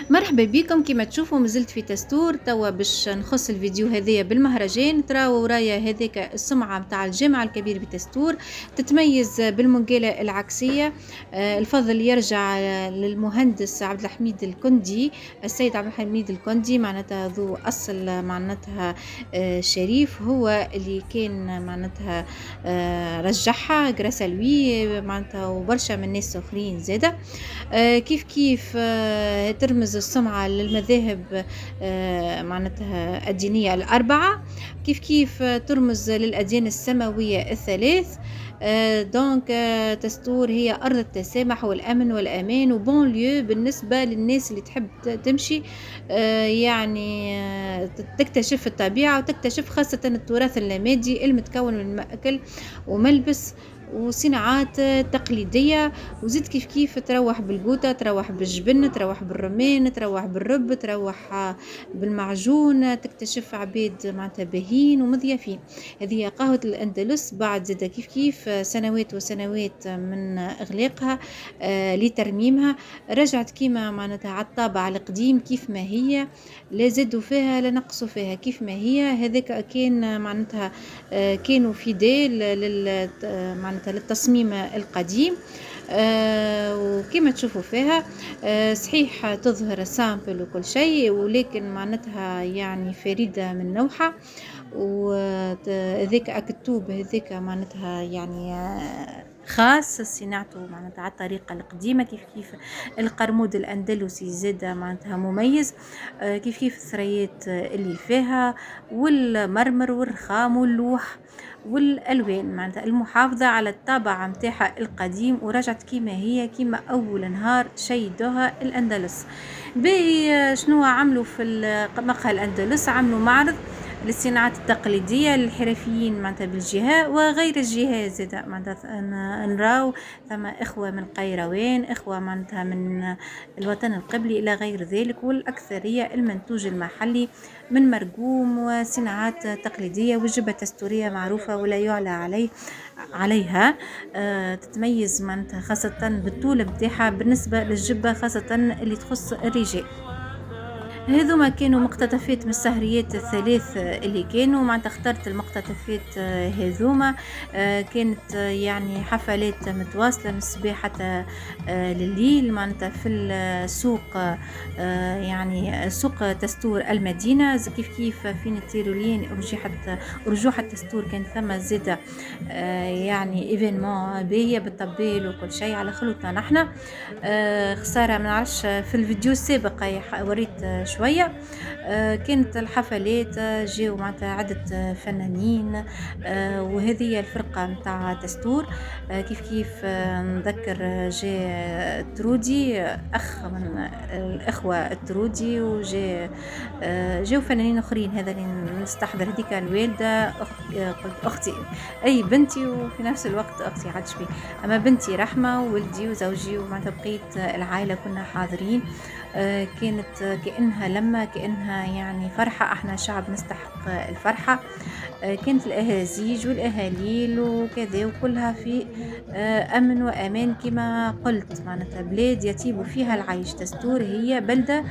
مرحبا بكم. كما تشوفوا مازلت في تستور توا باش نخص الفيديو هذايا بالمهرجان. تراو ورايا هذيك السمعة متاع الجامع الكبير بتستور، تتميز بالمنقلة العكسية. الفضل يرجع للمهندس عبد الحميد الكندي، السيد عبد الحميد الكندي، معناتها ذو أصل معناتها شريف، هو اللي كان معناتها رجعها غراسا لوي معناتها، وبرشا من الناس اخرين زاده. كيف كيف ترمز السمعة للمذاهب معناتها الدينية الأربعة، كيف كيف ترمز للأديان السماوية الثلاث. دونك تستور هي أرض التسامح والأمن والأمان وبون ليو بالنسبة للناس اللي تحب تمشي يعني تكتشف الطبيعة وتكتشف خاصة التراث اللامادي المتكون من مأكل وملبس وصناعات تقليدية. وزيد كيف كيف تروح بالقوطة، تروح بالجبن، تروح بالرمان، تروح بالرب، تروح بالمعجون، تكتشف عبيد معناتها باهين ومضيافين. هذه قهوة الأندلس بعد زاد كيف كيف سنوات وسنوات من إغلاقها لترميمها، رجعت كيما معناتها على الطابع القديم كيف ما هي، لا زادوا فيها لا نقصوا فيها كيف ما هي. هذاك كان معناتها كانوا فيديل معناتها للتصميم القديم. وكما تشوفوا فيها صحيح تظهر سامبل وكل شيء، ولكن معناتها يعني فريدة من نوعها. وذاك أكتوب هذاك معناتها يعني خاص صناعته معناتها على الطريقة القديمة. كيف كيف القرمود الأندلسي زاد معناتها مميز، كيف كيف الثريات اللي فيها والمرمر والرخام واللوح والألوان معناتها المحافظة على الطابع متاعها القديم، ورجعت كيما هي كيما أول نهار شيدوها الأندلس. باقي شنو عملوا في مقهى الأندلس؟ عملوا معرض للصناعات التقليدية للحرفيين معناتها بالجهة وغير الجهة زاد معناتها نراو ثم إخوة من قيروان، إخوة معناتها من الوطن القبلي إلى غير ذلك، والأكثرية المنتوج المحلي من مرقوم وصناعات تقليدية. والجبة التستورية معروفة ولا يعلى عليها. تتميز معناتها خاصة بالطول بتاعها بالنسبة للجبة خاصة اللي تخص الرجال. هذوما كانوا مقتطفات من السهريات الثلاث اللي كانوا معناتها اخترت المقتطفات هذوما. كانت يعني حفلات متواصلة من الصباح حتى لليل معناتها في السوق، يعني سوق تستور المدينة. كيف كيف فين التيرولين رجوح التستور كان ثم زاد يعني ايفينمون باهية بالطبال وكل شيء على خلطنا نحن. خسارة ما نعرفش في الفيديو السابق وريت شوية. كانت الحفلات جاو معناتها عدة فنانين، وهذه الفرقة متاع تستور. كيف كيف نذكر جاء ترودي أخ من الإخوة الترودي، وجاو فنانين أخرين. هذا اللي نستحضر هذيك الوالدة قلت أختي أي بنتي وفي نفس الوقت أختي عجبي، أما بنتي رحمة وولدي وزوجي ومعناتها بقيت العائلة كنا حاضرين. كانت كأنها يعني فرحة، احنا شعب نستحق الفرحة. كانت الأهازيج والأهاليل وكذا وكلها في أمن وأمان كما قلت. معناتها بلاد يطيب فيها العيش. تستور هي بلدة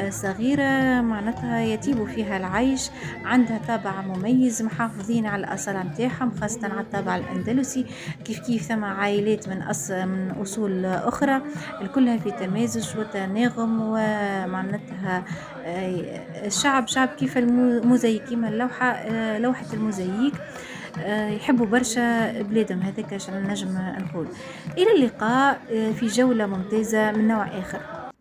صغيرة معناتها يطيب فيها العيش، عندها طابع مميز، محافظين على الأصالة متاعهم خاصة على الطابع الأندلسي. كيف كيف ثم عائلات من أصول أخرى الكلها في تمازج وتناغم، ومعناتها شعب كيف الموزايك كيما لوحة الموزايك. يحبوا برشا بلادهم. هذاك عشان نجم نقول إلى اللقاء في جولة ممتازة من نوع آخر.